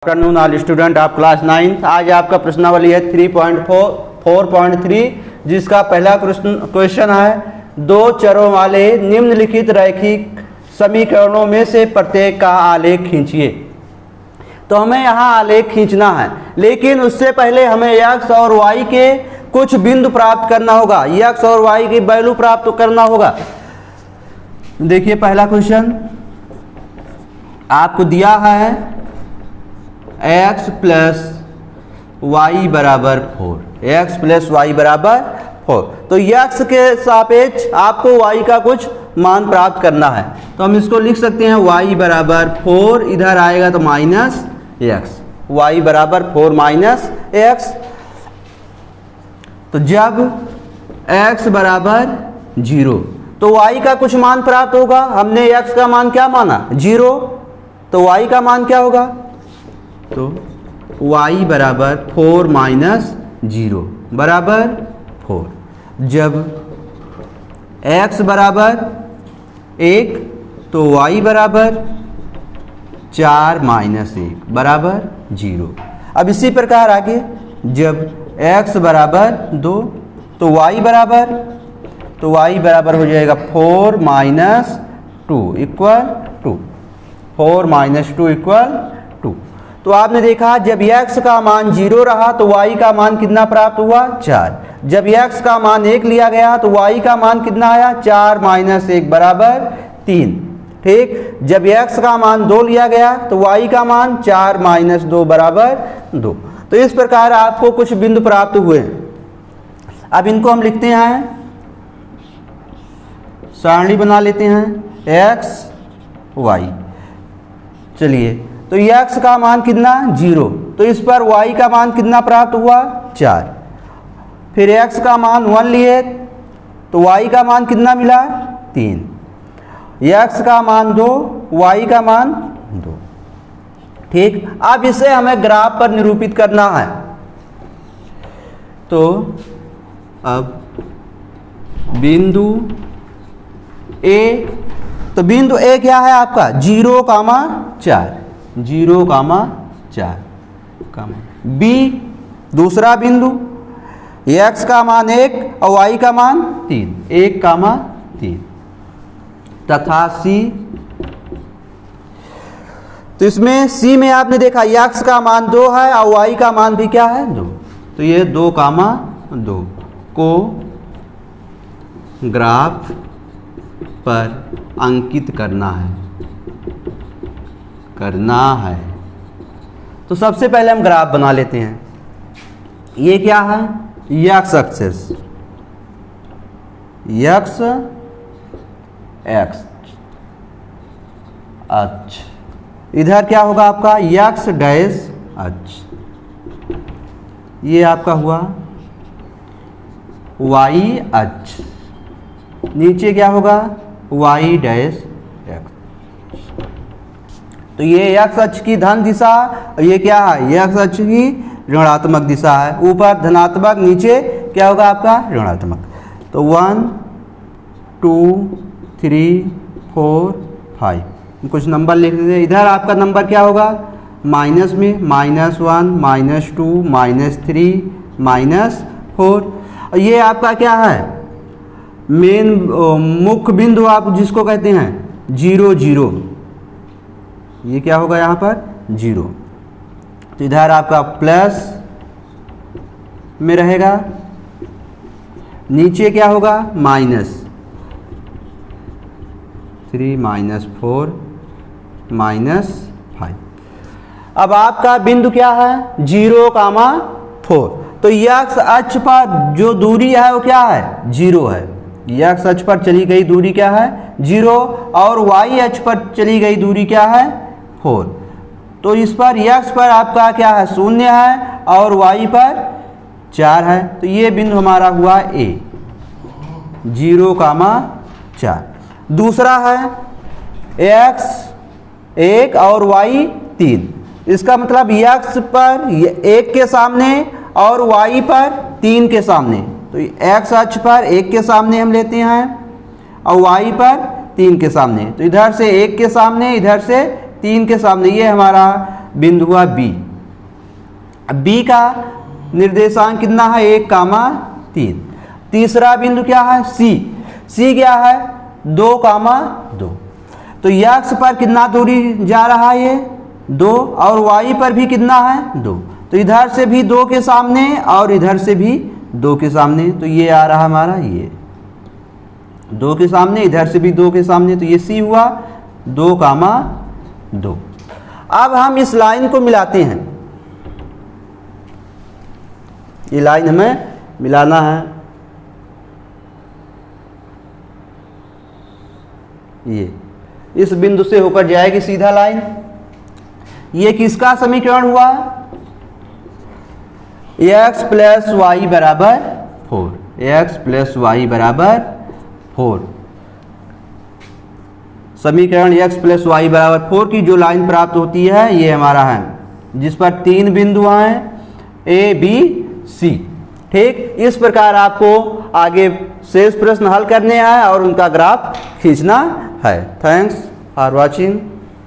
Afternoon all student of class 9। आज आपका प्रश्नावली है 3.4.3 जिसका पहला क्वेश्चन है दो चरों वाले निम्नलिखित रैखिक समीकरणों में से प्रत्येक का आलेख खींचिए। तो हमें यहाँ आलेख खींचना है, लेकिन उससे पहले हमें x और y के कुछ बिंदु प्राप्त करना होगा, x और y की वैल्यू प्राप्त करना होगा। देखिए पहला क्वेश्चन आपको दिया है x प्लस वाई बराबर 4, एक्स प्लस वाई बराबर 4। तो x के सापेक्ष आपको y का कुछ मान प्राप्त करना है, तो हम इसको लिख सकते हैं y बराबर 4, इधर आएगा तो माइनस एक्स, y बराबर 4 माइनस एक्स। तो जब x बराबर 0 तो y का कुछ मान प्राप्त होगा। हमने x का मान क्या माना 0, तो y का मान क्या होगा, तो y बराबर 4 माइनस 0 बराबर 4। जब x बराबर 1 तो y बराबर 4 माइनस 1 बराबर 0। अब इसी प्रकार आगे जब x बराबर 2 तो y बराबर हो जाएगा 4 माइनस 2 इक्वल 2, 4 माइनस 2 इक्वल 2। तो आपने देखा जब x का मान 0 रहा तो y का मान कितना प्राप्त हुआ 4। जब x का मान 1 लिया गया तो y का मान कितना आया 4 माइनस 1 बराबर 3। ठीक, जब x का मान 2 लिया गया तो y का मान 4 माइनस 2 बराबर 2। तो इस प्रकार आपको कुछ बिंदु प्राप्त हुए। अब इनको हम लिखते हैं, सारणी बना लेते हैं x y। चलिए तो x का मान कितना 0, तो इस पर y का मान कितना प्राप्त हुआ 4। फिर x का मान 1 लिए तो y का मान कितना मिला 3, x का मान 2, y का मान 2। ठीक, अब इसे हमें ग्राफ पर निरूपित करना है। तो अब बिंदु A, तो बिंदु A क्या है आपका 0, 4, 0, 4, B दूसरा बिंदु x का मान 1 और y का मान 3, 1, 3 तथा C। तो इसमें C में आपने देखा x का मान 2 है और y का मान भी क्या है 2, तो ये 2, 2 को ग्राफ पर अंकित करना है। तो सबसे पहले हम ग्राफ बना लेते हैं। ये क्या है x एक्सिस, x अक्ष, इधर क्या होगा आपका x डैश अक्ष, ये आपका हुआ y अक्ष, नीचे क्या होगा y डैश x। तो ये x अक्ष की धन दिशा, ये क्या है x अक्ष की ऋणात्मक दिशा है, ऊपर धनात्मक नीचे क्या होगा आपका ऋणात्मक। तो 1 2 3 4 5 कुछ नंबर लिख दीजिए। इधर आपका नंबर क्या होगा माइनस में -1 -2 -3 -4। ये आपका क्या है मेन मुख्य बिंदु आप जिसको कहते हैं 0 0, ये क्या होगा यहाँ पर 0। तो इधर आपका प्लस में रहेगा, नीचे क्या होगा -3 -4 -5। अब आपका बिंदु क्या है 0, 4। तो x अक्ष पर जो दूरी है वो क्या है 0 है, x अक्ष पर चली गई दूरी क्या है 0 और y अक्ष पर चली गई दूरी क्या है 4। तो इस पर x पर आपका क्या है 0 है और y पर 4 है। तो ये बिंदु हमारा हुआ A, 0, 4। दूसरा है x 1 और y 3, इसका मतलब x पर 1 के सामने और y पर 3 के सामने। तो x अक्ष पर 1 के सामने हम लेते हैं और y पर 3 के सामने। तो इधर से 1 के सामने, इधर से 3 के सामने, ये हमारा बिंदु हुआ बी। अब बी का निर्देशांक कितना है 1, 3। तीसरा बिंदु क्या है सी। सी क्या है 2, 2। तो यक्स पर कितना दूरी जा रहा है ये 2 और वाई पर भी कितना है 2। तो इधर से भी 2 के सामने और इधर से भी 2 के सामने। तो ये आ रहा हमारा ये 2 के सामने, इधर से भी 2 के सामने। तो ये सी हुआ 2, 2। अब हम इस लाइन को मिलाते हैं। ये लाइन हमें मिलाना है। ये इस बिंदु से होकर जाएगी सीधा लाइन। ये किसका समीकरण हुआ x प्लस वाई बराबर 4। x प्लस वाई बराबर 4 समीकरण x प्लस वाई बराबर 4 की जो लाइन प्राप्त होती है ये हमारा है, जिस पर 3 बिंदु हैं A B C। ठीक, इस प्रकार आपको आगे शेष प्रश्न हल करने हैं और उनका ग्राफ खींचना है। Thanks for watching.